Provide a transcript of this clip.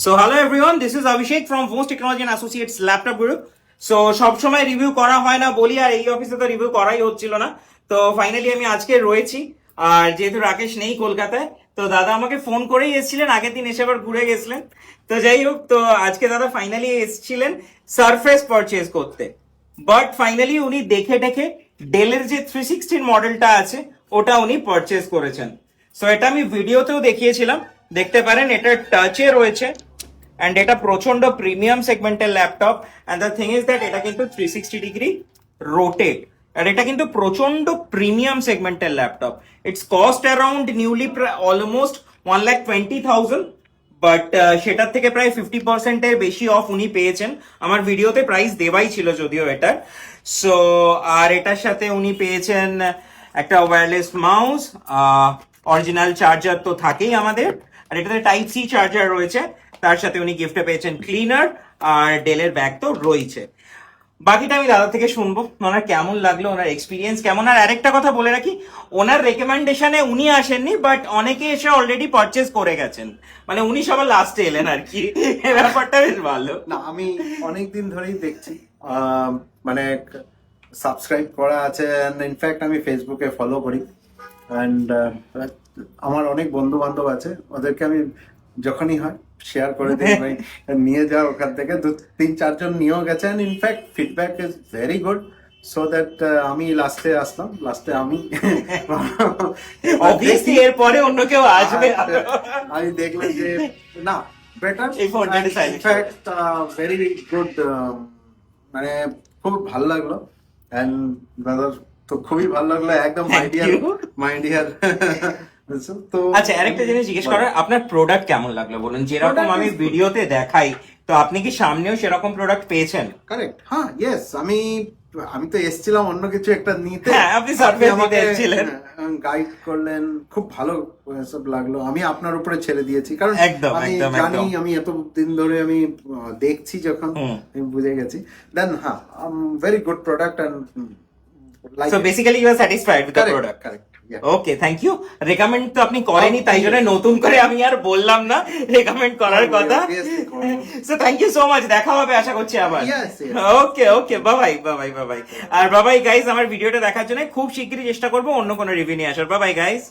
So hello everyone, this is Abhishek from Voice Technology and Associates Laptop Group. So সব সময় review করা হয় না বলি, আর এই অফিসে তো রিভিউ করাই হচ্ছিল না। তো ফাইনালি আমি আজকে রয়েছি, আর যেহেতু রাকেশ নেই কলকাতায়, তো দাদা আমাকে ফোন করেই এসেছিলেন, আগের দিন এসে আবার ঘুরে গেছিলেন। তো যাই হোক, তো আজকে দাদা ফাইনালি এসেছিলেন সারফেস পারচেজ করতে, বাট ফাইনালি উনি দেখে দেখে ডেলের যে 316 মডেলটা আছে ওটা উনি পারচেজ করেছেন। সো এটা আমি ভিডিওতেও দেখিয়েছিলাম, দেখতে পারেন। এটা টাচে রয়েছে and এটা প্রচন্ড প্রিমিয়াম সেগমেন্টের laptop, and the thing is that এটা কিন্তু 360 ডিগ্রি রোটেট, আর এটা কিন্তু প্রচন্ড প্রিমিয়াম সেগমেন্টের laptop. It's cost around newly almost 1,20,000, but সেটার থেকে প্রায় 50% এর বেশি অফ উনি পেয়েছেন। আমার ভিডিওতে প্রাইস দেওয়াই ছিল যদিও এটার। সো আর এটার সাথে উনি পেয়েছেন একটা ওয়্যারলেস মাউস, অরিজিনাল চার্জার তো থাকেই আমাদের, আর এটাতে টাইপ সি চার্জার রয়েছে। তার সাথে উনি গিফটে পেয়েছেন ক্লিনার, আর ডেলের ব্যাগ তো রয়েছে। বাকিটা আমি দাদা থেকে শুনবো, ওনার কেমন লাগলো, ওনার এক্সপিরিয়েন্স কেমন। আর আরেকটা কথা বলে রাখি, ওনার রেকমেন্ডেশনে উনি আসেননি, বাট অনেকে এসে অলরেডি পারচেজ করে গেছেন, মানে উনি সবার লাস্টে এলেন আর কি। ব্যাপারটা বেশ ভালো। না, আমি অনেকদিন ধরেই দেখছি, মানে সাবস্ক্রাইব করা আছে, ইনফ্যাক্ট আমি ফেসবুকে ফলো করি, অ্যান্ড আমার অনেক বন্ধু বান্ধব আছে, ওদেরকে আমি যখনই হয় শেয়ার করে দিই, ভাই নিয়ে যাও ওখান থেকে। 2-3-4 জন নিয়েও গেছেন, in fact feedback is very good. So that আমি লাস্টে আসলাম, লাস্টে আমি অবভিয়াসলি এরপরে অন্য কেউ আসবে। আমি দেখলাম যে না, বেটার, এই ফোনটা ইনফ্যাক্ট ভেরি গুড, মানে খুব ভালো লাগলো। এন্ড ব্রাদার তো খুবই ভালো লাগলো, একদম মাই ডিয়ার। তো আচ্ছা, আরেকটা জিনিস জিজ্ঞেস করার, আপনার প্রোডাক্ট কেমন লাগলো বলুন। যেরকম আমি ভিডিওতে দেখাই, তো আপনি কি সামনেও সেরকম প্রোডাক্ট পেয়েছেন? কারেক্ট, হ্যাঁ, ইয়েস। আমি তো এসেছিলাম অন্য কিছু একটা নিতে, হ্যাঁ, আপনি সার্ভিস দিতে এসেছিলেন, গাইড করলেন, খুব ভালো সব লাগলো। আমি আপনার উপরে ছেড়ে দিয়েছি, কারণ আমি জানি, আমি এতদিন ধরে আমি দেখছি, যখন আমি বুঝে গেছি। দেন হ্যাঁ, very good product, and so basically you are satisfied with the product. Correct. Okay, thank you. Recommend তো আপনি করেনি, তাই জন্য নতুন করে আমি আর বললাম না রেকমেন্ড করার কথা। So thank you so much, দেখা হবে আশা করছি আবার। Okay okay, bye bye bye bye. আর বাই গাইস, আমার ভিডিওটা দেখার জন্য খুব শিগগিরই চেষ্টা করবো অন্য কোনো রিভিউ নিয়ে আসার। Bye guys.